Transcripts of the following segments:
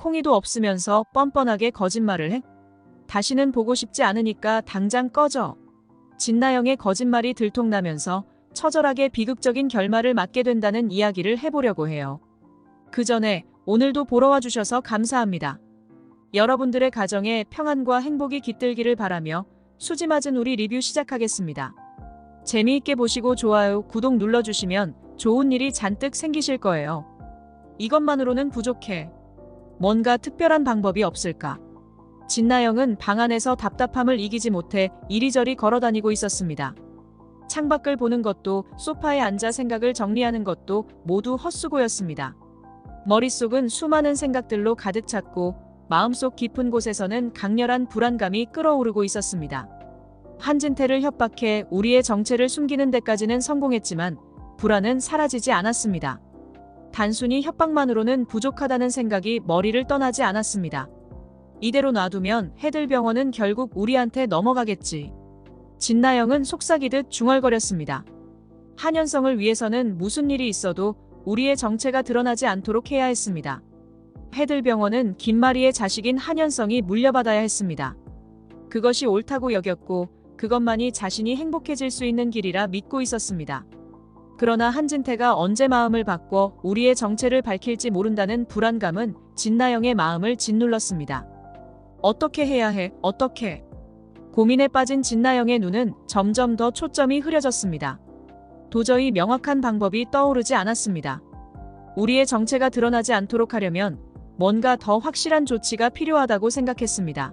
콩이도 없으면서 뻔뻔하게 거짓말을 해? 다시는 보고 싶지 않으니까 당장 꺼져. 진나영의 거짓말이 들통나면서 처절하게 비극적인 결말을 맞게 된다는 이야기를 해보려고 해요. 그 전에 오늘도 보러 와주셔서 감사합니다. 여러분들의 가정에 평안과 행복이 깃들기를 바라며 수지맞은 우리 리뷰 시작하겠습니다. 재미있게 보시고 좋아요, 구독 눌러주시면 좋은 일이 잔뜩 생기실 거예요. 이것만으로는 부족해. 뭔가 특별한 방법이 없을까? 진나영은 방 안에서 답답함을 이기지 못해 이리저리 걸어다니고 있었습니다. 창밖을 보는 것도 소파에 앉아 생각을 정리하는 것도 모두 헛수고였습니다. 머릿속은 수많은 생각들로 가득 찼고 마음속 깊은 곳에서는 강렬한 불안감이 끓어오르고 있었습니다. 한진태를 협박해 우리의 정체를 숨기는 데까지는 성공했지만 불안은 사라지지 않았습니다. 단순히 협박만으로는 부족하다는 생각이 머리를 떠나지 않았습니다. 이대로 놔두면 해들병원은 결국 우리한테 넘어가겠지. 진나영은 속삭이듯 중얼거렸습니다. 한현성을 위해서는 무슨 일이 있어도 우리의 정체가 드러나지 않도록 해야 했습니다. 해들병원은 김마리의 자식인 한현성이 물려받아야 했습니다. 그것이 옳다고 여겼고 그것만이 자신이 행복해질 수 있는 길이라 믿고 있었습니다. 그러나 한진태가 언제 마음을 바꿔 우리의 정체를 밝힐지 모른다는 불안감은 진나영의 마음을 짓눌렀습니다. 어떻게 해야 해? 어떻게? 고민에 빠진 진나영의 눈은 점점 더 초점이 흐려졌습니다. 도저히 명확한 방법이 떠오르지 않았습니다. 우리의 정체가 드러나지 않도록 하려면 뭔가 더 확실한 조치가 필요하다고 생각했습니다.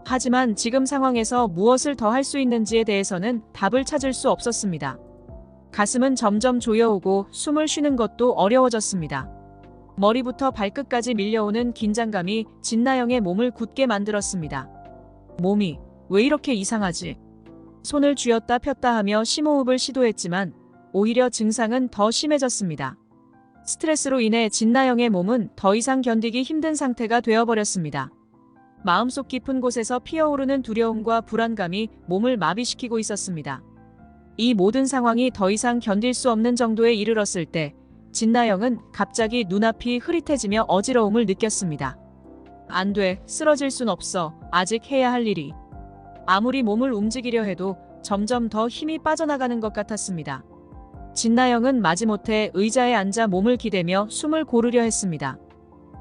하지만 지금 상황에서 무엇을 더 할 수 있는지에 대해서는 답을 찾을 수 없었습니다. 가슴은 점점 조여오고 숨을 쉬는 것도 어려워졌습니다. 머리부터 발끝까지 밀려오는 긴장감이 진나영의 몸을 굳게 만들었습니다. 몸이 왜 이렇게 이상하지? 손을 쥐었다 폈다 하며 심호흡을 시도했지만 오히려 증상은 더 심해졌습니다. 스트레스로 인해 진나영의 몸은 더 이상 견디기 힘든 상태가 되어버렸습니다. 마음속 깊은 곳에서 피어오르는 두려움과 불안감이 몸을 마비시키고 있었습니다. 이 모든 상황이 더 이상 견딜 수 없는 정도에 이르렀을 때 진나영은 갑자기 눈앞이 흐릿해지며 어지러움을 느꼈습니다. 안 돼, 쓰러질 순 없어. 아직 해야 할 일이. 아무리 몸을 움직이려 해도 점점 더 힘이 빠져나가는 것 같았습니다. 진나영은 마지못해 의자에 앉아 몸을 기대며 숨을 고르려 했습니다.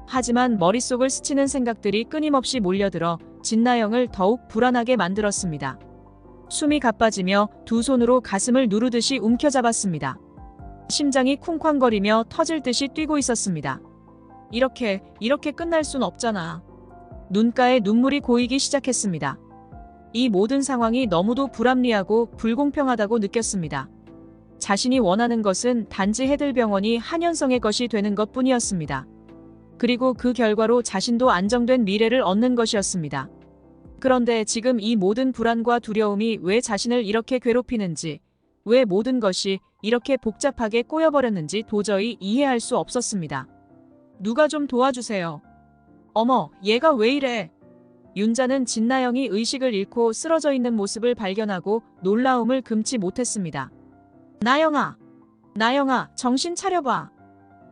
하지만 머릿속을 스치는 생각들이 끊임없이 몰려들어 진나영을 더욱 불안하게 만들었습니다. 숨이 가빠지며 두 손으로 가슴을 누르듯이 움켜잡았습니다. 심장이 쿵쾅거리며 터질 듯이 뛰고 있었습니다. 이렇게 끝날 순 없잖아. 눈가에 눈물이 고이기 시작했습니다. 이 모든 상황이 너무도 불합리하고 불공평하다고 느꼈습니다. 자신이 원하는 것은 단지 해들병원이 한현성의 것이 되는 것뿐이었습니다. 그리고 그 결과로 자신도 안정된 미래를 얻는 것이었습니다. 그런데 지금 이 모든 불안과 두려움이 왜 자신을 이렇게 괴롭히는지, 왜 모든 것이 이렇게 복잡하게 꼬여버렸는지 도저히 이해할 수 없었습니다. 누가 좀 도와주세요. 어머, 얘가 왜 이래? 윤자는 진나영이 의식을 잃고 쓰러져 있는 모습을 발견하고 놀라움을 금치 못했습니다. 나영아, 정신 차려봐.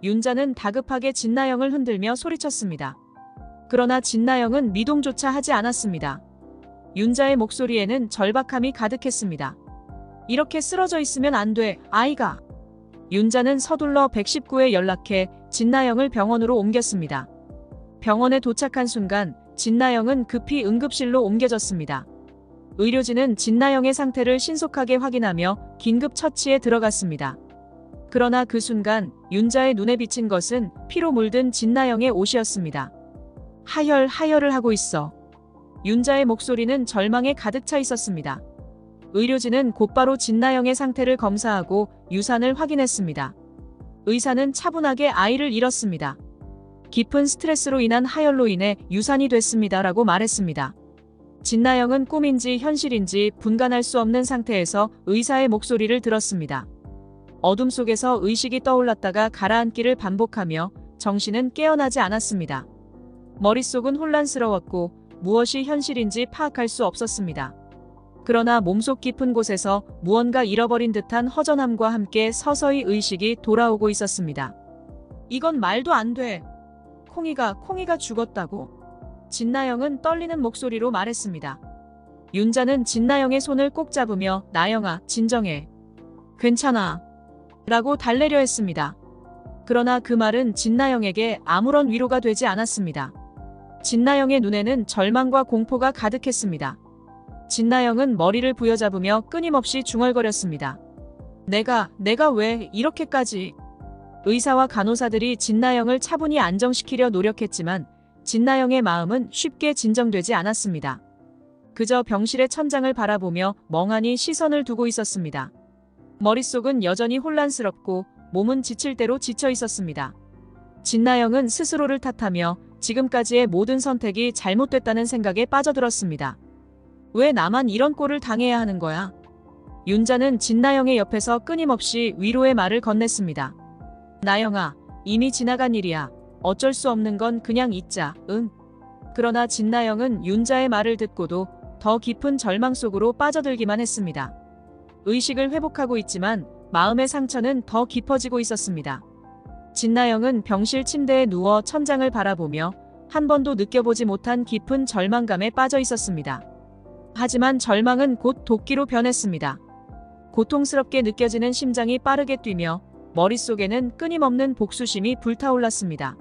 윤자는 다급하게 진나영을 흔들며 소리쳤습니다. 그러나 진나영은 미동조차 하지 않았습니다. 윤자의 목소리에는 절박함이 가득했습니다. 이렇게 쓰러져 있으면 안 돼, 아이가. 윤자는 서둘러 119에 연락해 진나영을 병원으로 옮겼습니다. 병원에 도착한 순간 진나영은 급히 응급실로 옮겨졌습니다. 의료진은 진나영의 상태를 신속하게 확인하며 긴급 처치에 들어갔습니다. 그러나 그 순간 윤자의 눈에 비친 것은 피로 물든 진나영의 옷이었습니다. 하혈을 하고 있어. 윤자의 목소리는 절망에 가득 차 있었습니다. 의료진은 곧바로 진나영의 상태를 검사하고 유산을 확인했습니다. 의사는 차분하게 아이를 잃었습니다. 깊은 스트레스로 인한 하혈로 인해 유산이 됐습니다라고 말했습니다. 진나영은 꿈인지 현실인지 분간할 수 없는 상태에서 의사의 목소리를 들었습니다. 어둠 속에서 의식이 떠올랐다가 가라앉기를 반복하며 정신은 깨어나지 않았습니다. 머릿속은 혼란스러웠고 무엇이 현실인지 파악할 수 없었습니다. 그러나 몸속 깊은 곳에서 무언가 잃어버린 듯한 허전함과 함께 서서히 의식이 돌아오고 있었습니다. 이건 말도 안 돼. 콩이가 죽었다고. 진나영은 떨리는 목소리로 말했습니다. 윤자는 진나영의 손을 꼭 잡으며 나영아, 진정해. 괜찮아. 라고 달래려 했습니다. 그러나 그 말은 진나영에게 아무런 위로가 되지 않았습니다. 진나영의 눈에는 절망과 공포가 가득했습니다. 진나영은 머리를 부여잡으며 끊임없이 중얼거렸습니다. 내가 왜 이렇게까지. 의사와 간호사들이 진나영을 차분히 안정시키려 노력했지만 진나영의 마음은 쉽게 진정되지 않았습니다. 그저 병실의 천장을 바라보며 멍하니 시선을 두고 있었습니다. 머릿속은 여전히 혼란스럽고 몸은 지칠 대로 지쳐 있었습니다. 진나영은 스스로를 탓하며 지금까지의 모든 선택이 잘못됐다는 생각에 빠져들었습니다. 왜 나만 이런 꼴을 당해야 하는 거야? 윤자는 진나영의 옆에서 끊임없이 위로의 말을 건넸습니다. 나영아, 이미 지나간 일이야. 어쩔 수 없는 건 그냥 잊자, 응? 그러나 진나영은 윤자의 말을 듣고도 더 깊은 절망 속으로 빠져들기만 했습니다. 의식을 회복하고 있지만 마음의 상처는 더 깊어지고 있었습니다. 진나영은 병실 침대에 누워 천장을 바라보며 한 번도 느껴보지 못한 깊은 절망감에 빠져 있었습니다. 하지만 절망은 곧 도끼로 변했습니다. 고통스럽게 느껴지는 심장이 빠르게 뛰며 머릿속에는 끊임없는 복수심이 불타올랐습니다.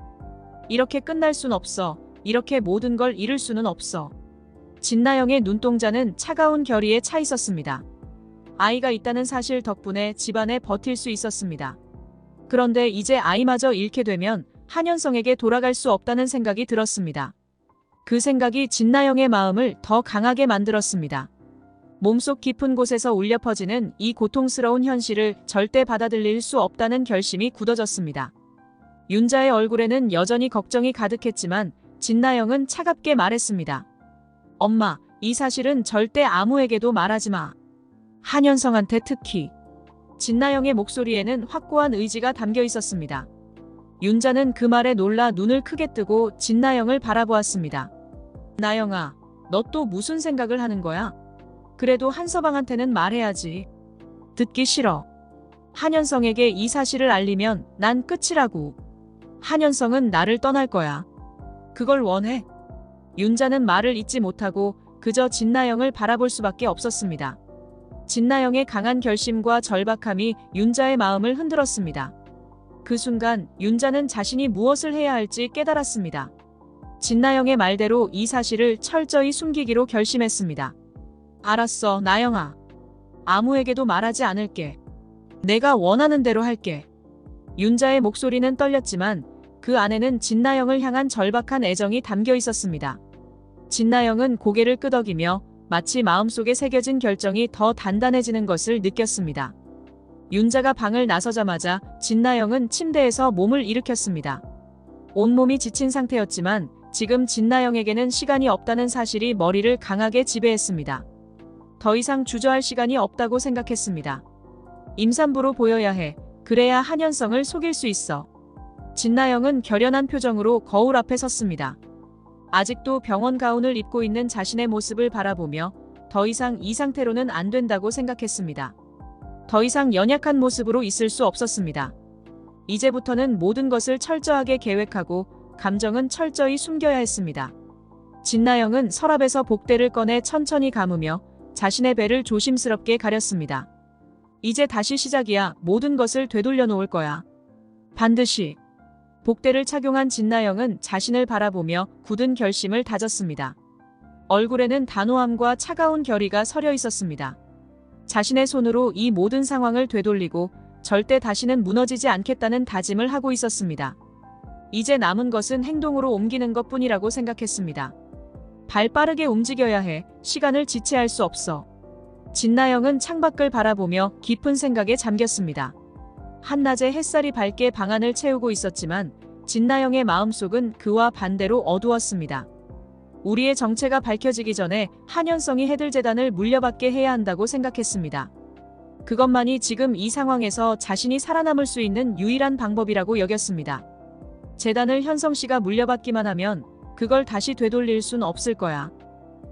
이렇게 끝날 순 없어. 이렇게 모든 걸 잃을 수는 없어. 진나영의 눈동자는 차가운 결의에 차 있었습니다. 아이가 있다는 사실 덕분에 집안에 버틸 수 있었습니다. 그런데 이제 아이마저 잃게 되면 한현성에게 돌아갈 수 없다는 생각이 들었습니다. 그 생각이 진나영의 마음을 더 강하게 만들었습니다. 몸속 깊은 곳에서 울려 퍼지는 이 고통스러운 현실을 절대 받아들일 수 없다는 결심이 굳어졌습니다. 윤자의 얼굴에는 여전히 걱정이 가득했지만 진나영은 차갑게 말했습니다. 엄마, 이 사실은 절대 아무에게도 말하지 마. 한현성한테 특히. 진나영의 목소리에는 확고한 의지가 담겨 있었습니다. 윤자는 그 말에 놀라 눈을 크게 뜨고 진나영을 바라보았습니다. 나영아, 너 또 무슨 생각을 하는 거야? 그래도 한서방한테는 말해야지. 듣기 싫어. 한현성에게 이 사실을 알리면 난 끝이라고. 한현성은 나를 떠날 거야. 그걸 원해? 윤자는 말을 잇지 못하고 그저 진나영을 바라볼 수밖에 없었습니다. 진나영의 강한 결심과 절박함이 윤자의 마음을 흔들었습니다. 그 순간 윤자는 자신이 무엇을 해야 할지 깨달았습니다. 진나영의 말대로 이 사실을 철저히 숨기기로 결심했습니다. 알았어, 나영아. 아무에게도 말하지 않을게. 내가 원하는 대로 할게. 윤자의 목소리는 떨렸지만 그 안에는 진나영을 향한 절박한 애정이 담겨 있었습니다. 진나영은 고개를 끄덕이며 마치 마음속에 새겨진 결정이 더 단단해지는 것을 느꼈습니다. 윤자가 방을 나서자마자 진나영은 침대에서 몸을 일으켰습니다. 온몸이 지친 상태였지만 지금 진나영에게는 시간이 없다는 사실이 머리를 강하게 지배했습니다. 더 이상 주저할 시간이 없다고 생각했습니다. 임산부로 보여야 해. 그래야 한현성을 속일 수 있어. 진나영은 결연한 표정으로 거울 앞에 섰습니다. 아직도 병원 가운을 입고 있는 자신의 모습을 바라보며 더 이상 이 상태로는 안 된다고 생각했습니다. 더 이상 연약한 모습으로 있을 수 없었습니다. 이제부터는 모든 것을 철저하게 계획하고 감정은 철저히 숨겨야 했습니다. 진나영은 서랍에서 복대를 꺼내 천천히 감으며 자신의 배를 조심스럽게 가렸습니다. 이제 다시 시작이야. 모든 것을 되돌려 놓을 거야. 반드시. 복대를 착용한 진나영은 자신을 바라보며 굳은 결심을 다졌습니다. 얼굴에는 단호함과 차가운 결의가 서려 있었습니다. 자신의 손으로 이 모든 상황을 되돌리고 절대 다시는 무너지지 않겠다는 다짐을 하고 있었습니다. 이제 남은 것은 행동으로 옮기는 것뿐이라고 생각했습니다. 발 빠르게 움직여야 해. 시간을 지체할 수 없어. 진나영은 창밖을 바라보며 깊은 생각에 잠겼습니다. 한낮에 햇살이 밝게 방 안을 채우고 있었지만 진나영의 마음속은 그와 반대로 어두웠습니다. 우리의 정체가 밝혀지기 전에 한현성이 해들재단을 물려받게 해야 한다고 생각했습니다. 그것만이 지금 이 상황에서 자신이 살아남을 수 있는 유일한 방법이라고 여겼습니다. 재단을 현성 씨가 물려받기만 하면 그걸 다시 되돌릴 순 없을 거야.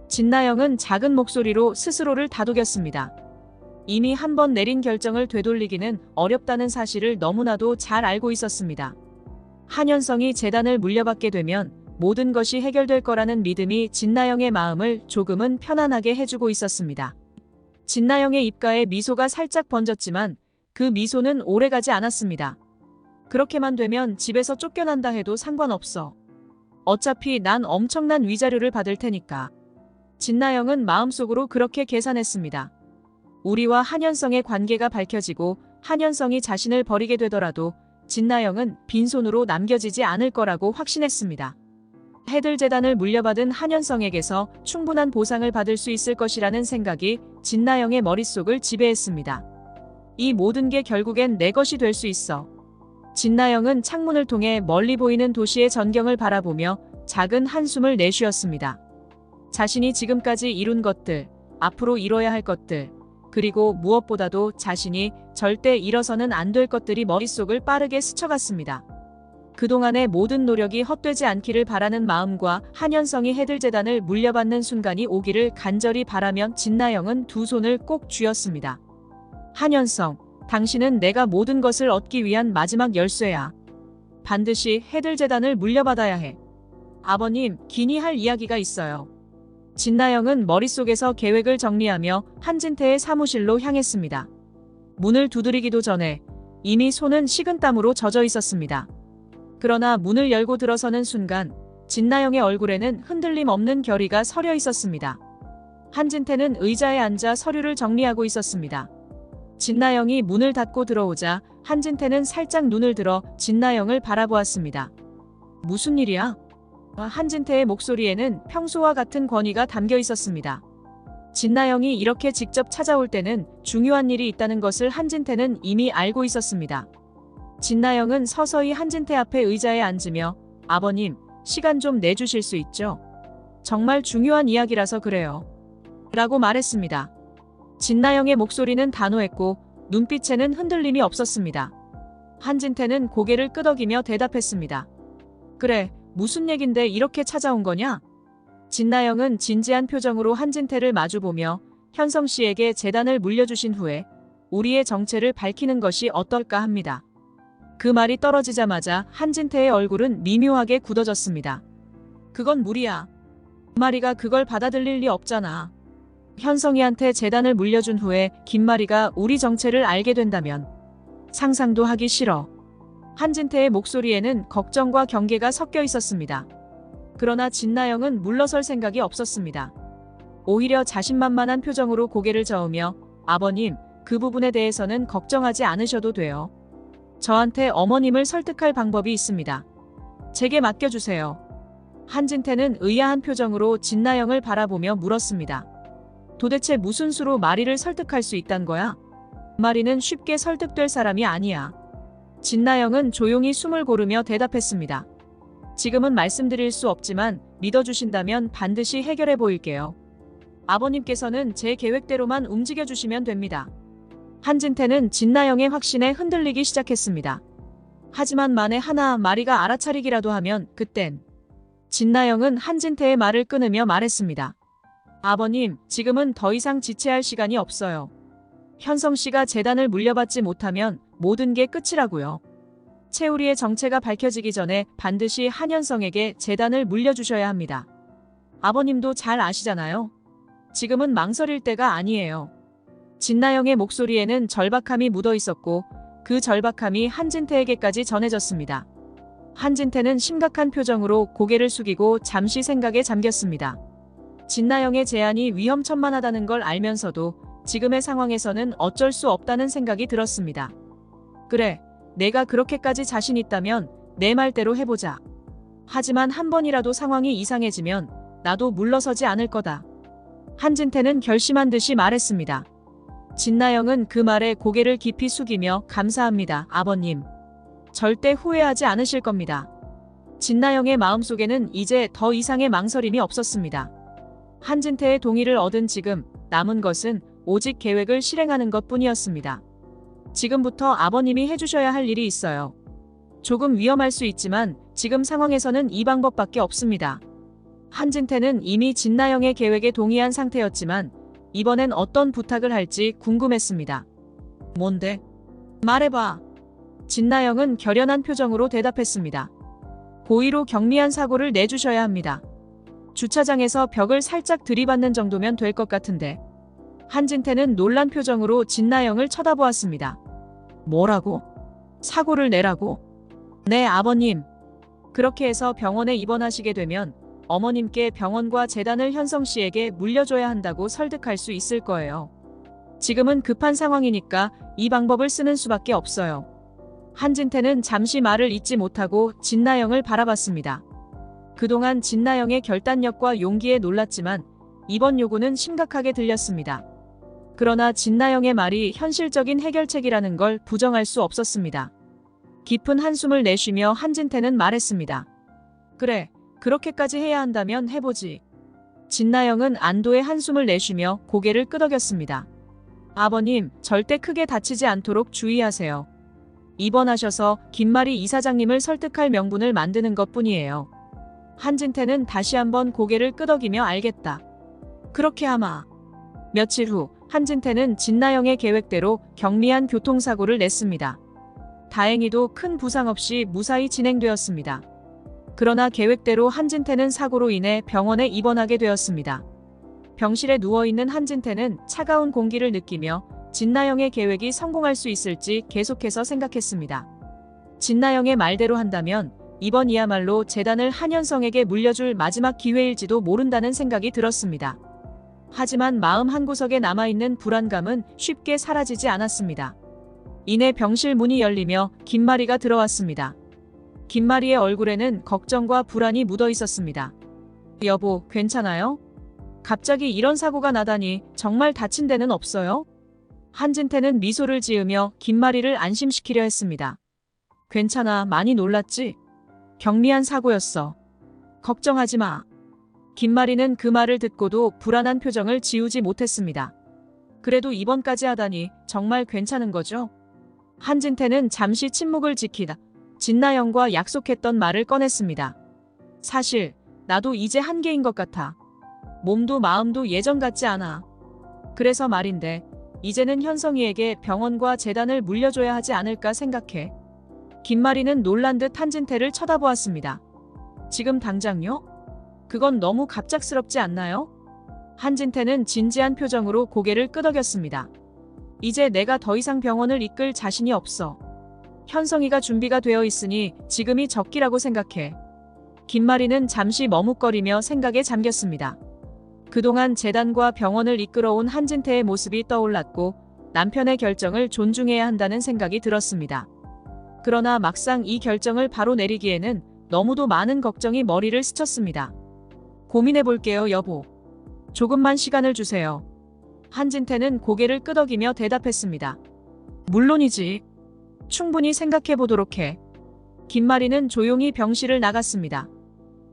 진나영은 작은 목소리로 스스로를 다독였습니다. 이미 한 번 내린 결정을 되돌리기는 어렵다는 사실을 너무나도 잘 알고 있었습니다. 한현성이 재단을 물려받게 되면 모든 것이 해결될 거라는 믿음이 진나영의 마음을 조금은 편안하게 해주고 있었습니다. 진나영의 입가에 미소가 살짝 번졌지만 그 미소는 오래가지 않았습니다. 그렇게만 되면 집에서 쫓겨난다 해도 상관없어. 어차피 난 엄청난 위자료를 받을 테니까. 진나영은 마음속으로 그렇게 계산했습니다. 우리와 한현성의 관계가 밝혀지고 한현성이 자신을 버리게 되더라도 진나영은 빈손으로 남겨지지 않을 거라고 확신했습니다. 해들재단을 물려받은 한현성에게서 충분한 보상을 받을 수 있을 것이라는 생각이 진나영의 머릿속을 지배했습니다. 이 모든 게 결국엔 내 것이 될 수 있어. 진나영은 창문을 통해 멀리 보이는 도시의 전경을 바라보며 작은 한숨을 내쉬었습니다. 자신이 지금까지 이룬 것들, 앞으로 이뤄야 할 것들, 그리고 무엇보다도 자신이 절대 잃어서는 안 될 것들이 머릿속을 빠르게 스쳐갔습니다. 그동안의 모든 노력이 헛되지 않기를 바라는 마음과 한현성이 해들재단을 물려받는 순간이 오기를 간절히 바라며 진나영은 두 손을 꼭 쥐었습니다. 한현성, 당신은 내가 모든 것을 얻기 위한 마지막 열쇠야. 반드시 해들재단을 물려받아야 해. 아버님, 긴히 할 이야기가 있어요. 진나영은 머릿속에서 계획을 정리하며 한진태의 사무실로 향했습니다. 문을 두드리기도 전에 이미 손은 식은땀으로 젖어 있었습니다. 그러나 문을 열고 들어서는 순간 진나영의 얼굴에는 흔들림 없는 결의가 서려 있었습니다. 한진태는 의자에 앉아 서류를 정리하고 있었습니다. 진나영이 문을 닫고 들어오자 한진태는 살짝 눈을 들어 진나영을 바라보았습니다. 무슨 일이야? 한진태의 목소리에는 평소와 같은 권위가 담겨 있었습니다. 진나영이 이렇게 직접 찾아올 때는 중요한 일이 있다는 것을 한진태는 이미 알고 있었습니다. 진나영은 서서히 한진태 앞에 의자에 앉으며 아버님, 시간 좀 내주실 수 있죠? 정말 중요한 이야기라서 그래요. 라고 말했습니다. 진나영의 목소리는 단호했고 눈빛에는 흔들림이 없었습니다. 한진태는 고개를 끄덕이며 대답했습니다. 그래, 무슨 얘긴데 이렇게 찾아온 거냐? 진나영은 진지한 표정으로 한진태를 마주보며 현성 씨에게 재단을 물려주신 후에 우리의 정체를 밝히는 것이 어떨까 합니다. 그 말이 떨어지자마자 한진태의 얼굴은 미묘하게 굳어졌습니다. 그건 무리야. 김마리가 그걸 받아들일 리 없잖아. 현성이한테 재단을 물려준 후에 김마리가 우리 정체를 알게 된다면 상상도 하기 싫어. 한진태의 목소리에는 걱정과 경계가 섞여 있었습니다. 그러나 진나영은 물러설 생각이 없었습니다. 오히려 자신만만한 표정으로 고개를 저으며 아버님, 그 부분에 대해서는 걱정하지 않으셔도 돼요. 저한테 어머님을 설득할 방법이 있습니다. 제게 맡겨주세요. 한진태는 의아한 표정으로 진나영을 바라보며 물었습니다. 도대체 무슨 수로 마리를 설득할 수 있단 거야? 마리는 쉽게 설득될 사람이 아니야. 진나영은 조용히 숨을 고르며 대답했습니다. 지금은 말씀드릴 수 없지만 믿어주신다면 반드시 해결해 보일게요. 아버님께서는 제 계획대로만 움직여주시면 됩니다. 한진태는 진나영의 확신에 흔들리기 시작했습니다. 하지만 만에 하나 마리가 알아차리기라도 하면 그땐 진나영은 한진태의 말을 끊으며 말했습니다. 아버님, 지금은 더 이상 지체할 시간이 없어요. 현성 씨가 재단을 물려받지 못하면 모든 게 끝이라고요. 채우리의 정체가 밝혀지기 전에 반드시 한현성에게 재단을 물려주셔야 합니다. 아버님도 잘 아시잖아요. 지금은 망설일 때가 아니에요. 진나영의 목소리에는 절박함이 묻어 있었고 그 절박함이 한진태에게까지 전해졌습니다. 한진태는 심각한 표정으로 고개를 숙이고 잠시 생각에 잠겼습니다. 진나영의 제안이 위험천만하다는 걸 알면서도 지금의 상황에서는 어쩔 수 없다는 생각이 들었습니다. 그래, 내가 그렇게까지 자신 있다면 내 말대로 해보자. 하지만 한 번이라도 상황이 이상해지면 나도 물러서지 않을 거다. 한진태는 결심한 듯이 말했습니다. 진나영은 그 말에 고개를 깊이 숙이며 감사합니다, 아버님. 절대 후회하지 않으실 겁니다. 진나영의 마음속에는 이제 더 이상의 망설임이 없었습니다. 한진태의 동의를 얻은 지금 남은 것은 오직 계획을 실행하는 것뿐이었습니다. 지금부터 아버님이 해주셔야 할 일이 있어요. 조금 위험할 수 있지만 지금 상황에서는 이 방법밖에 없습니다. 한진태는 이미 진나영의 계획에 동의한 상태였지만 이번엔 어떤 부탁을 할지 궁금했습니다. 뭔데? 말해봐. 진나영은 결연한 표정으로 대답했습니다. 고의로 경미한 사고를 내주셔야 합니다. 주차장에서 벽을 살짝 들이받는 정도면 될 것 같은데. 한진태는 놀란 표정으로 진나영을 쳐다보았습니다. 뭐라고? 사고를 내라고? 네, 아버님. 그렇게 해서 병원에 입원하시게 되면 어머님께 병원과 재단을 현성 씨에게 물려줘야 한다고 설득할 수 있을 거예요. 지금은 급한 상황이니까 이 방법을 쓰는 수밖에 없어요. 한진태는 잠시 말을 잇지 못하고 진나영을 바라봤습니다. 그동안 진나영의 결단력과 용기에 놀랐지만 이번 요구는 심각하게 들렸습니다. 그러나 진나영의 말이 현실적인 해결책이라는 걸 부정할 수 없었습니다. 깊은 한숨을 내쉬며 한진태는 말했습니다. 그래, 그렇게까지 해야 한다면 해보지. 진나영은 안도의 한숨을 내쉬며 고개를 끄덕였습니다. 아버님, 절대 크게 다치지 않도록 주의하세요. 입원하셔서 김마리 이사장님을 설득할 명분을 만드는 것뿐이에요. 한진태는 다시 한번 고개를 끄덕이며 알겠다. 그렇게 하마. 며칠 후 한진태는 진나영의 계획대로 경미한 교통사고를 냈습니다. 다행히도 큰 부상 없이 무사히 진행되었습니다. 그러나 계획대로 한진태는 사고로 인해 병원에 입원하게 되었습니다. 병실에 누워있는 한진태는 차가운 공기를 느끼며 진나영의 계획이 성공할 수 있을지 계속해서 생각했습니다. 진나영의 말대로 한다면 이번이야말로 재단을 한현성에게 물려줄 마지막 기회일지도 모른다는 생각이 들었습니다. 하지만 마음 한구석에 남아있는 불안감은 쉽게 사라지지 않았습니다. 이내 병실 문이 열리며 김마리가 들어왔습니다. 김마리의 얼굴에는 걱정과 불안이 묻어 있었습니다. 여보, 괜찮아요? 갑자기 이런 사고가 나다니 정말 다친 데는 없어요? 한진태는 미소를 지으며 김마리를 안심시키려 했습니다. 괜찮아, 많이 놀랐지? 경미한 사고였어. 걱정하지 마. 김마리는 그 말을 듣고도 불안한 표정을 지우지 못했습니다. 그래도 입원까지 하다니 정말 괜찮은 거죠? 한진태는 잠시 침묵을 지키다 진나영과 약속했던 말을 꺼냈습니다. 사실 나도 이제 한계인 것 같아. 몸도 마음도 예전 같지 않아. 그래서 말인데 이제는 현성이에게 병원과 재단을 물려줘야 하지 않을까 생각해. 김마리는 놀란 듯 한진태를 쳐다보았습니다. 지금 당장요? 그건 너무 갑작스럽지 않나요? 한진태는 진지한 표정으로 고개를 끄덕였습니다. 이제 내가 더 이상 병원을 이끌 자신이 없어. 현성이가 준비가 되어 있으니 지금이 적기라고 생각해. 김마리는 잠시 머뭇거리며 생각에 잠겼습니다. 그동안 재단과 병원을 이끌어온 한진태의 모습이 떠올랐고 남편의 결정을 존중해야 한다는 생각이 들었습니다. 그러나 막상 이 결정을 바로 내리기에는 너무도 많은 걱정이 머리를 스쳤습니다. 고민해볼게요, 여보. 조금만 시간을 주세요. 한진태는 고개를 끄덕이며 대답했습니다. 물론이지. 충분히 생각해보도록 해. 김마리는 조용히 병실을 나갔습니다.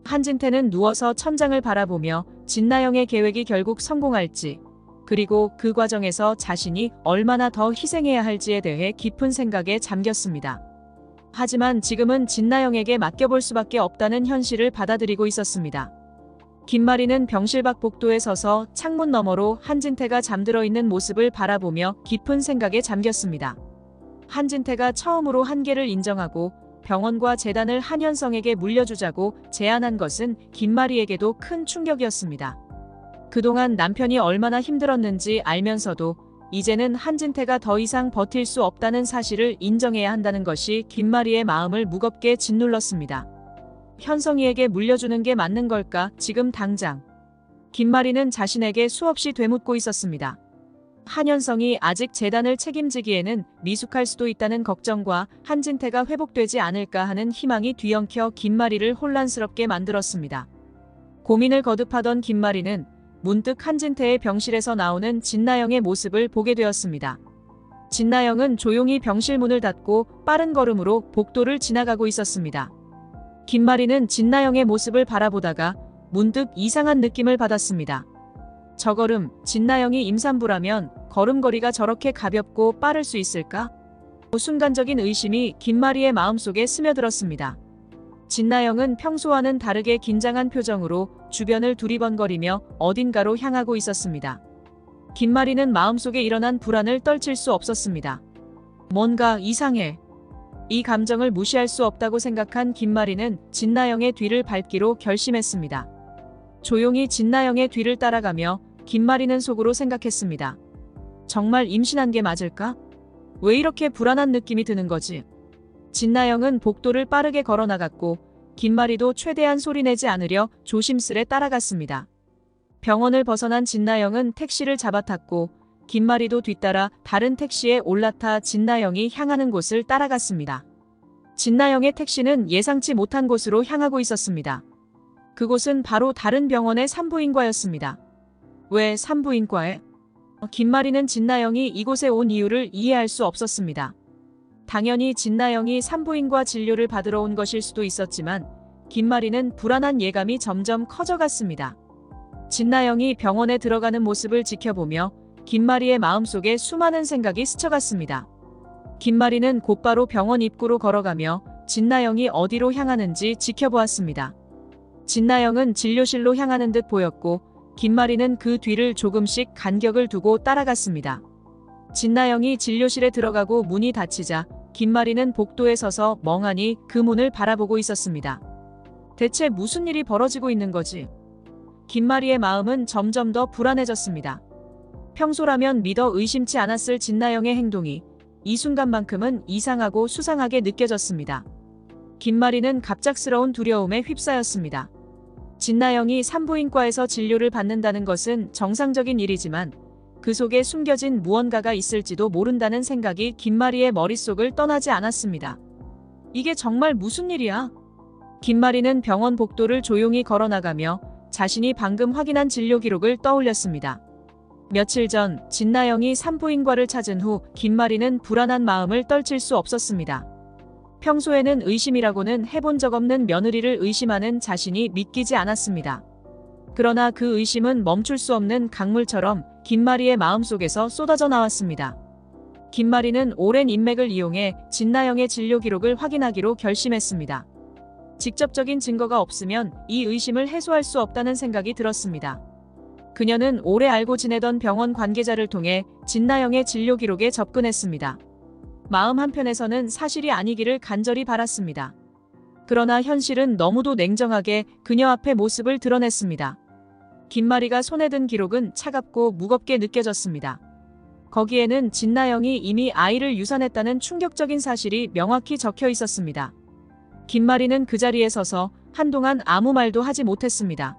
한진태는 누워서 천장을 바라보며 진나영의 계획이 결국 성공할지, 그리고 그 과정에서 자신이 얼마나 더 희생해야 할지에 대해 깊은 생각에 잠겼습니다. 하지만 지금은 진나영에게 맡겨볼 수밖에 없다는 현실을 받아들이고 있었습니다. 김마리는 병실 밖 복도에 서서 창문 너머로 한진태가 잠들어 있는 모습을 바라보며 깊은 생각에 잠겼습니다. 한진태가 처음으로 한계를 인정하고 병원과 재단을 한현성에게 물려주자고 제안한 것은 김마리에게도 큰 충격이었습니다. 그동안 남편이 얼마나 힘들었는지 알면서도 이제는 한진태가 더 이상 버틸 수 없다는 사실을 인정해야 한다는 것이 김마리의 마음을 무겁게 짓눌렀습니다. 현성이에게 물려주는 게 맞는 걸까, 지금 당장? 김마리는 자신에게 수없이 되묻고 있었습니다. 한현성이 아직 재단을 책임지기에는 미숙할 수도 있다는 걱정과 한진태가 회복되지 않을까 하는 희망이 뒤엉켜 김마리를 혼란스럽게 만들었습니다. 고민을 거듭하던 김마리는 문득 한진태의 병실에서 나오는 진나영의 모습을 보게 되었습니다. 진나영은 조용히 병실 문을 닫고 빠른 걸음으로 복도를 지나가고 있었습니다. 김마리는 진나영의 모습을 바라보다가 문득 이상한 느낌을 받았습니다. 저 걸음, 진나영이 임산부라면 걸음걸이가 저렇게 가볍고 빠를 수 있을까? 순간적인 의심이 김마리의 마음속에 스며들었습니다. 진나영은 평소와는 다르게 긴장한 표정으로 주변을 두리번거리며 어딘가로 향하고 있었습니다. 김마리는 마음속에 일어난 불안을 떨칠 수 없었습니다. 뭔가 이상해. 이 감정을 무시할 수 없다고 생각한 김마리는 진나영의 뒤를 밟기로 결심했습니다. 조용히 진나영의 뒤를 따라가며 김마리는 속으로 생각했습니다. 정말 임신한 게 맞을까? 왜 이렇게 불안한 느낌이 드는 거지? 진나영은 복도를 빠르게 걸어나갔고 김마리도 최대한 소리내지 않으려 조심스레 따라갔습니다. 병원을 벗어난 진나영은 택시를 잡아탔고 김마리도 뒤따라 다른 택시에 올라타 진나영이 향하는 곳을 따라갔습니다. 진나영의 택시는 예상치 못한 곳으로 향하고 있었습니다. 그곳은 바로 다른 병원의 산부인과였습니다. 왜 산부인과에? 김마리는 진나영이 이곳에 온 이유를 이해할 수 없었습니다. 당연히 진나영이 산부인과 진료를 받으러 온 것일 수도 있었지만 김마리는 불안한 예감이 점점 커져갔습니다. 진나영이 병원에 들어가는 모습을 지켜보며 김마리의 마음속에 수많은 생각이 스쳐갔습니다. 김마리는 곧바로 병원 입구로 걸어가며 진나영이 어디로 향하는지 지켜보았습니다. 진나영은 진료실로 향하는 듯 보였고 김마리는 그 뒤를 조금씩 간격을 두고 따라갔습니다. 진나영이 진료실에 들어가고 문이 닫히자 김마리는 복도에 서서 멍하니 그 문을 바라보고 있었습니다. 대체 무슨 일이 벌어지고 있는 거지? 김마리의 마음은 점점 더 불안해졌습니다. 평소라면 믿어 의심치 않았을 진나영의 행동이 이 순간만큼은 이상하고 수상하게 느껴졌습니다. 김마리는 갑작스러운 두려움에 휩싸였습니다. 진나영이 산부인과에서 진료를 받는다는 것은 정상적인 일이지만 그 속에 숨겨진 무언가가 있을지도 모른다는 생각이 김마리의 머릿속을 떠나지 않았습니다. 이게 정말 무슨 일이야? 김마리는 병원 복도를 조용히 걸어나가며 자신이 방금 확인한 진료 기록을 떠올렸습니다. 며칠 전 진나영이 산부인과를 찾은 후 김마리는 불안한 마음을 떨칠 수 없었습니다. 평소에는 의심이라고는 해본 적 없는 며느리를 의심하는 자신이 믿기지 않았습니다. 그러나 그 의심은 멈출 수 없는 강물처럼 김마리의 마음속에서 쏟아져 나왔습니다. 김마리는 오랜 인맥을 이용해 진나영의 진료 기록을 확인하기로 결심했습니다. 직접적인 증거가 없으면 이 의심을 해소할 수 없다는 생각이 들었습니다. 그녀는 오래 알고 지내던 병원 관계자를 통해 진나영의 진료 기록에 접근했습니다. 마음 한편에서는 사실이 아니기를 간절히 바랐습니다. 그러나 현실은 너무도 냉정하게 그녀 앞에 모습을 드러냈습니다. 김마리가 손에 든 기록은 차갑고 무겁게 느껴졌습니다. 거기에는 진나영이 이미 아이를 유산했다는 충격적인 사실이 명확히 적혀 있었습니다. 김마리는 그 자리에 서서 한동안 아무 말도 하지 못했습니다.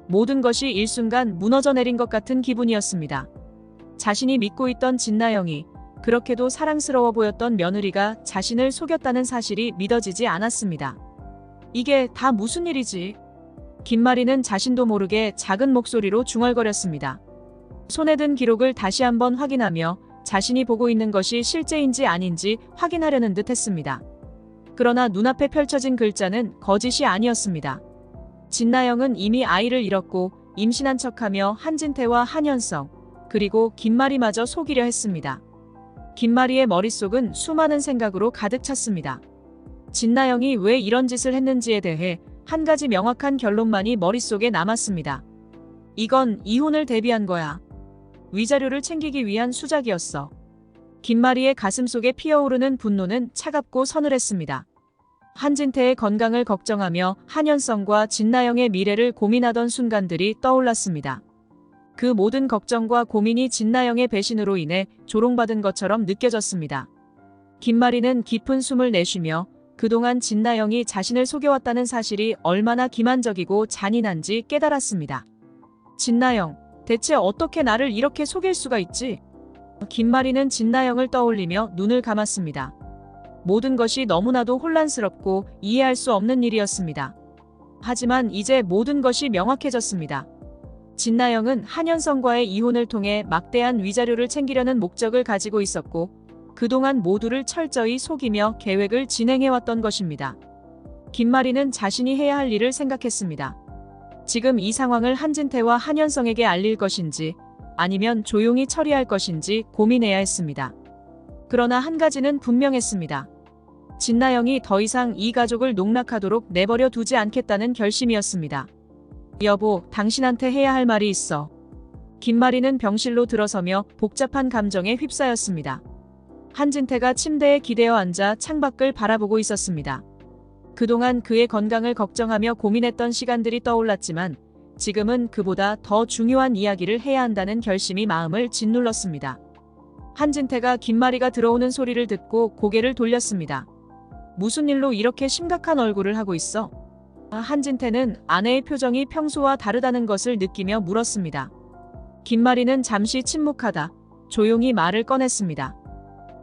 모든 것이 일순간 무너져 내린 것 같은 기분이었습니다. 자신이 믿고 있던 진나영이, 그렇게도 사랑스러워 보였던 며느리가 자신을 속였다는 사실이 믿어지지 않았습니다. 이게 다 무슨 일이지? 김마리는 자신도 모르게 작은 목소리로 중얼거렸습니다. 손에 든 기록을 다시 한번 확인하며 자신이 보고 있는 것이 실제인지 아닌지 확인하려는 듯 했습니다. 그러나 눈앞에 펼쳐진 글자는 거짓이 아니었습니다. 진나영은 이미 아이를 잃었고 임신한 척하며 한진태와 한현성, 그리고 김마리마저 속이려 했습니다. 김마리의 머릿속은 수많은 생각으로 가득 찼습니다. 진나영이 왜 이런 짓을 했는지에 대해 한 가지 명확한 결론만이 머릿속에 남았습니다. 이건 이혼을 대비한 거야. 위자료를 챙기기 위한 수작이었어. 김마리의 가슴속에 피어오르는 분노는 차갑고 서늘했습니다. 한진태의 건강을 걱정하며 한현성과 진나영의 미래를 고민하던 순간들이 떠올랐습니다. 그 모든 걱정과 고민이 진나영의 배신으로 인해 조롱받은 것처럼 느껴졌습니다. 김마리는 깊은 숨을 내쉬며 그동안 진나영이 자신을 속여왔다는 사실이 얼마나 기만적이고 잔인한지 깨달았습니다. 진나영, 대체 어떻게 나를 이렇게 속일 수가 있지? 김마리는 진나영을 떠올리며 눈을 감았습니다. 모든 것이 너무나도 혼란스럽고 이해할 수 없는 일이었습니다. 하지만 이제 모든 것이 명확해졌습니다. 진나영은 한현성과의 이혼을 통해 막대한 위자료를 챙기려는 목적을 가지고 있었고 그동안 모두를 철저히 속이며 계획을 진행해왔던 것입니다. 김마리는 자신이 해야 할 일을 생각했습니다. 지금 이 상황을 한진태와 한현성에게 알릴 것인지 아니면 조용히 처리할 것인지 고민해야 했습니다. 그러나 한 가지는 분명했습니다. 진나영이 더 이상 이 가족을 농락하도록 내버려 두지 않겠다는 결심이었습니다. 여보, 당신한테 해야 할 말이 있어. 김마리는 병실로 들어서며 복잡한 감정에 휩싸였습니다. 한진태가 침대에 기대어 앉아 창밖을 바라보고 있었습니다. 그동안 그의 건강을 걱정하며 고민했던 시간들이 떠올랐지만 지금은 그보다 더 중요한 이야기를 해야 한다는 결심이 마음을 짓눌렀습니다. 한진태가 김마리가 들어오는 소리를 듣고 고개를 돌렸습니다. 무슨 일로 이렇게 심각한 얼굴을 하고 있어? 한진태는 아내의 표정이 평소와 다르다는 것을 느끼며 물었습니다. 김마리는 잠시 침묵하다 조용히 말을 꺼냈습니다.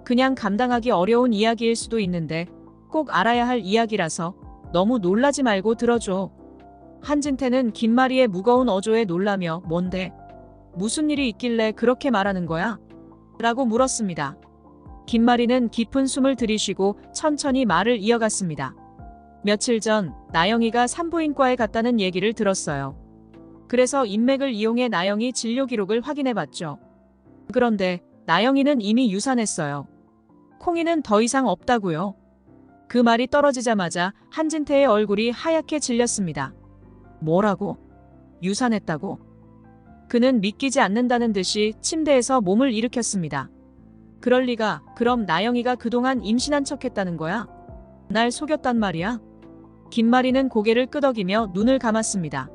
그냥 감당하기 어려운 이야기일 수도 있는데 꼭 알아야 할 이야기라서 너무 놀라지 말고 들어줘. 한진태는 김마리의 무거운 어조에 놀라며 뭔데? 무슨 일이 있길래 그렇게 말하는 거야? 라고 물었습니다. 김마리는 깊은 숨을 들이쉬고 천천히 말을 이어갔습니다. 며칠 전 나영이가 산부인과에 갔다는 얘기를 들었어요. 그래서 인맥을 이용해 나영이 진료 기록을 확인해봤죠. 그런데 나영이는 이미 유산했어요. 콩이는 더 이상 없다고요. 그 말이 떨어지자마자 한진태의 얼굴이 하얗게 질렸습니다. 뭐라고? 유산했다고? 그는 믿기지 않는다는 듯이 침대에서 몸을 일으켰습니다. 그럴 리가. 그럼 나영이가 그동안 임신한 척했다는 거야? 날 속였단 말이야? 김마리는 고개를 끄덕이며 눈을 감았습니다.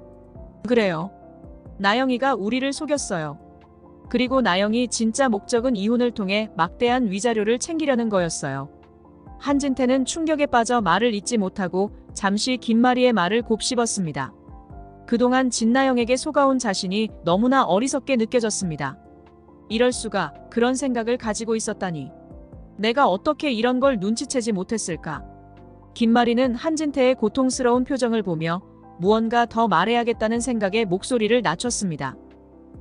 그래요. 나영이가 우리를 속였어요. 그리고 나영이 진짜 목적은 이혼을 통해 막대한 위자료를 챙기려는 거였어요. 한진태는 충격에 빠져 말을 잇지 못하고 잠시 김마리의 말을 곱씹었습니다. 그동안 진나영에게 속아온 자신이 너무나 어리석게 느껴졌습니다. 이럴 수가, 그런 생각을 가지고 있었다니. 내가 어떻게 이런 걸 눈치채지 못했을까? 김마리는 한진태의 고통스러운 표정을 보며 무언가 더 말해야겠다는 생각에 목소리를 낮췄습니다.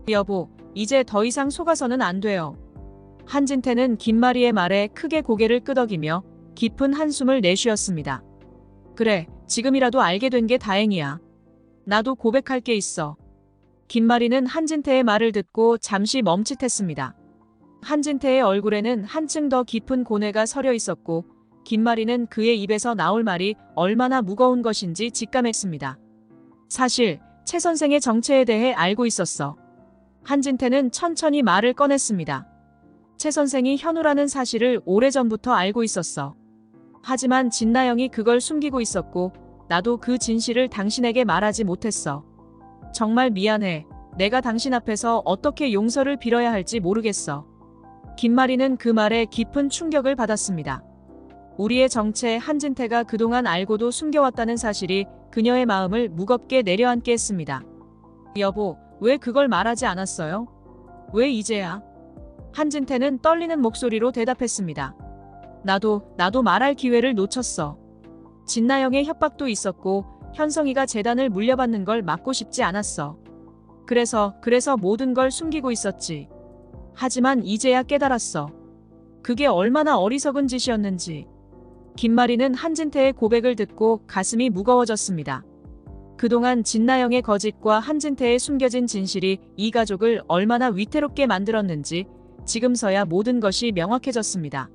여보, 이제 더 이상 속아서는 안 돼요. 한진태는 김마리의 말에 크게 고개를 끄덕이며 깊은 한숨을 내쉬었습니다. 그래, 지금이라도 알게 된 게 다행이야. 나도 고백할 게 있어. 김마리는 한진태의 말을 듣고 잠시 멈칫했습니다. 한진태의 얼굴에는 한층 더 깊은 고뇌가 서려 있었고 김마리는 그의 입에서 나올 말이 얼마나 무거운 것인지 직감했습니다. 사실 최 선생의 정체에 대해 알고 있었어. 한진태는 천천히 말을 꺼냈습니다. 최 선생이 현우라는 사실을 오래전부터 알고 있었어. 하지만 진나영이 그걸 숨기고 있었고 나도 그 진실을 당신에게 말하지 못했어. 정말 미안해. 내가 당신 앞에서 어떻게 용서를 빌어야 할지 모르겠어. 김마리는 그 말에 깊은 충격을 받았습니다. 우리의 정체 한진태가 그동안 알고도 숨겨왔다는 사실이 그녀의 마음을 무겁게 내려앉게 했습니다. 여보, 왜 그걸 말하지 않았어요? 왜 이제야? 한진태는 떨리는 목소리로 대답했습니다. 나도 말할 기회를 놓쳤어. 진나영의 협박도 있었고 현성이가 재단을 물려받는 걸 막고 싶지 않았어. 그래서 모든 걸 숨기고 있었지. 하지만 이제야 깨달았어. 그게 얼마나 어리석은 짓이었는지. 김마리는 한진태의 고백을 듣고 가슴이 무거워졌습니다. 그동안 진나영의 거짓과 한진태의 숨겨진 진실이 이 가족을 얼마나 위태롭게 만들었는지 지금서야 모든 것이 명확해졌습니다.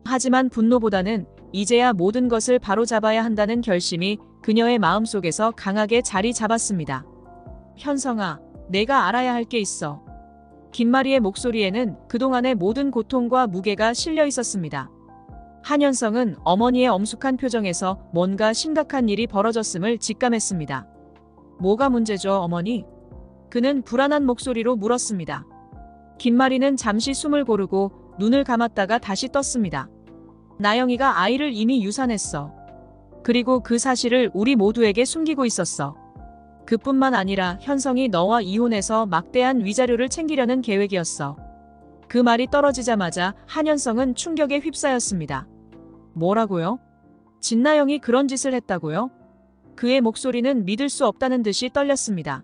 하지만 분노보다는 이제야 모든 것을 바로잡아야 한다는 결심이 그녀의 마음속에서 강하게 자리 잡았습니다. 현성아, 내가 알아야 할 게 있어. 김마리의 목소리에는 그동안의 모든 고통과 무게가 실려 있었습니다. 한현성은 어머니의 엄숙한 표정에서 뭔가 심각한 일이 벌어졌음을 직감했습니다. 뭐가 문제죠, 어머니? 그는 불안한 목소리로 물었습니다. 김마리는 잠시 숨을 고르고 눈을 감았다가 다시 떴습니다. 나영이가 아이를 이미 유산했어. 그리고 그 사실을 우리 모두에게 숨기고 있었어. 그뿐만 아니라 현성이 너와 이혼해서 막대한 위자료를 챙기려는 계획이었어. 그 말이 떨어지자마자 한현성은 충격에 휩싸였습니다. 뭐라고요? 진나영이 그런 짓을 했다고요? 그의 목소리는 믿을 수 없다는 듯이 떨렸습니다.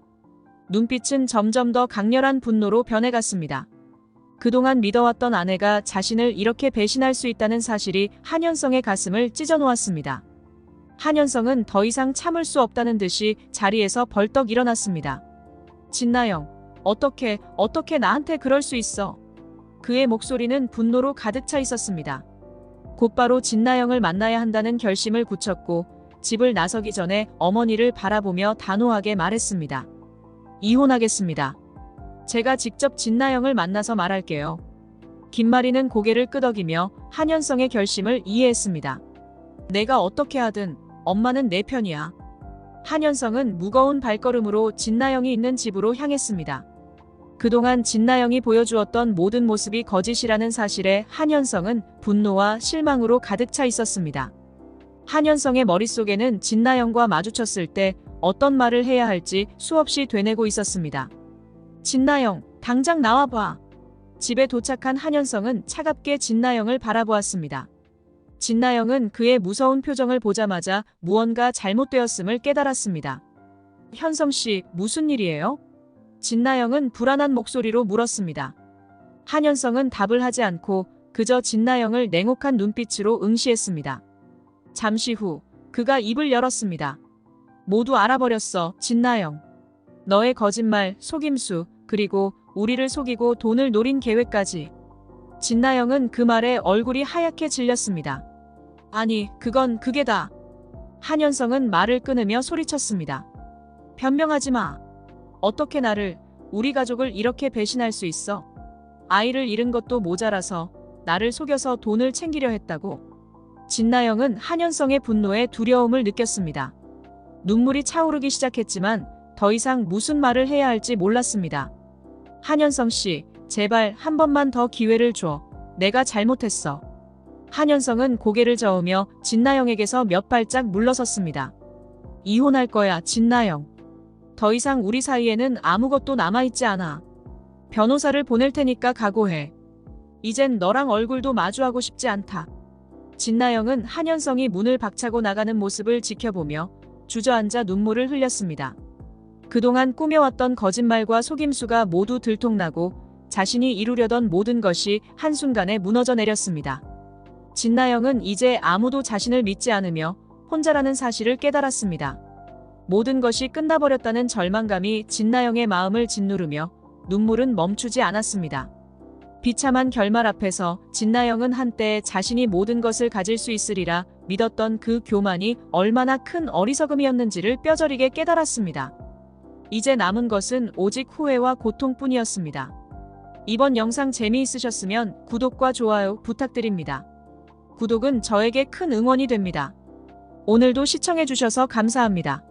눈빛은 점점 더 강렬한 분노로 변해갔습니다. 그동안 믿어왔던 아내가 자신을 이렇게 배신할 수 있다는 사실이 한현성의 가슴을 찢어놓았습니다. 한현성은 더 이상 참을 수 없다는 듯이 자리에서 벌떡 일어났습니다. 진나영, 어떻게 나한테 그럴 수 있어? 그의 목소리는 분노로 가득 차 있었습니다. 곧바로 진나영을 만나야 한다는 결심을 굳혔고 집을 나서기 전에 어머니를 바라보며 단호하게 말했습니다. 이혼하겠습니다. 제가 직접 진나영을 만나서 말할게요. 김마리는 고개를 끄덕이며 한현성의 결심을 이해했습니다. 내가 어떻게 하든 엄마는 내 편이야. 한현성은 무거운 발걸음으로 진나영이 있는 집으로 향했습니다. 그동안 진나영이 보여주었던 모든 모습이 거짓이라는 사실에 한현성은 분노와 실망으로 가득 차 있었습니다. 한현성의 머릿속에는 진나영과 마주쳤을 때 어떤 말을 해야 할지 수없이 되뇌고 있었습니다. 진나영, 당장 나와봐. 집에 도착한 한현성은 차갑게 진나영을 바라보았습니다. 진나영은 그의 무서운 표정을 보자마자 무언가 잘못되었음을 깨달았습니다. 현성 씨, 무슨 일이에요? 진나영은 불안한 목소리로 물었습니다. 한현성은 답을 하지 않고 그저 진나영을 냉혹한 눈빛으로 응시했습니다. 잠시 후 그가 입을 열었습니다. 모두 알아버렸어, 진나영. 너의 거짓말, 속임수, 그리고 우리를 속이고 돈을 노린 계획까지. 진나영은 그 말에 얼굴이 하얗게 질렸습니다. 아니, 그게 다. 한현성은 말을 끊으며 소리쳤습니다. 변명하지 마. 어떻게 나를, 우리 가족을 이렇게 배신할 수 있어? 아이를 잃은 것도 모자라서 나를 속여서 돈을 챙기려 했다고. 진나영은 한현성의 분노에 두려움을 느꼈습니다. 눈물이 차오르기 시작했지만 더 이상 무슨 말을 해야 할지 몰랐습니다. 한현성 씨, 제발 한 번만 더 기회를 줘. 내가 잘못했어. 한현성은 고개를 저으며 진나영에게서 몇 발짝 물러섰습니다. 이혼할 거야, 진나영. 더 이상 우리 사이에는 아무것도 남아있지 않아. 변호사를 보낼 테니까 각오해. 이젠 너랑 얼굴도 마주하고 싶지 않다. 진나영은 한현성이 문을 박차고 나가는 모습을 지켜보며 주저앉아 눈물을 흘렸습니다. 그동안 꾸며왔던 거짓말과 속임수가 모두 들통나고 자신이 이루려던 모든 것이 한순간에 무너져 내렸습니다. 진나영은 이제 아무도 자신을 믿지 않으며 혼자라는 사실을 깨달았습니다. 모든 것이 끝나버렸다는 절망감이 진나영의 마음을 짓누르며 눈물은 멈추지 않았습니다. 비참한 결말 앞에서 진나영은 한때 자신이 모든 것을 가질 수 있으리라 믿었던 그 교만이 얼마나 큰 어리석음이었는지를 뼈저리게 깨달았습니다. 이제 남은 것은 오직 후회와 고통뿐이었습니다. 이번 영상 재미있으셨으면 구독과 좋아요 부탁드립니다. 구독은 저에게 큰 응원이 됩니다. 오늘도 시청해주셔서 감사합니다.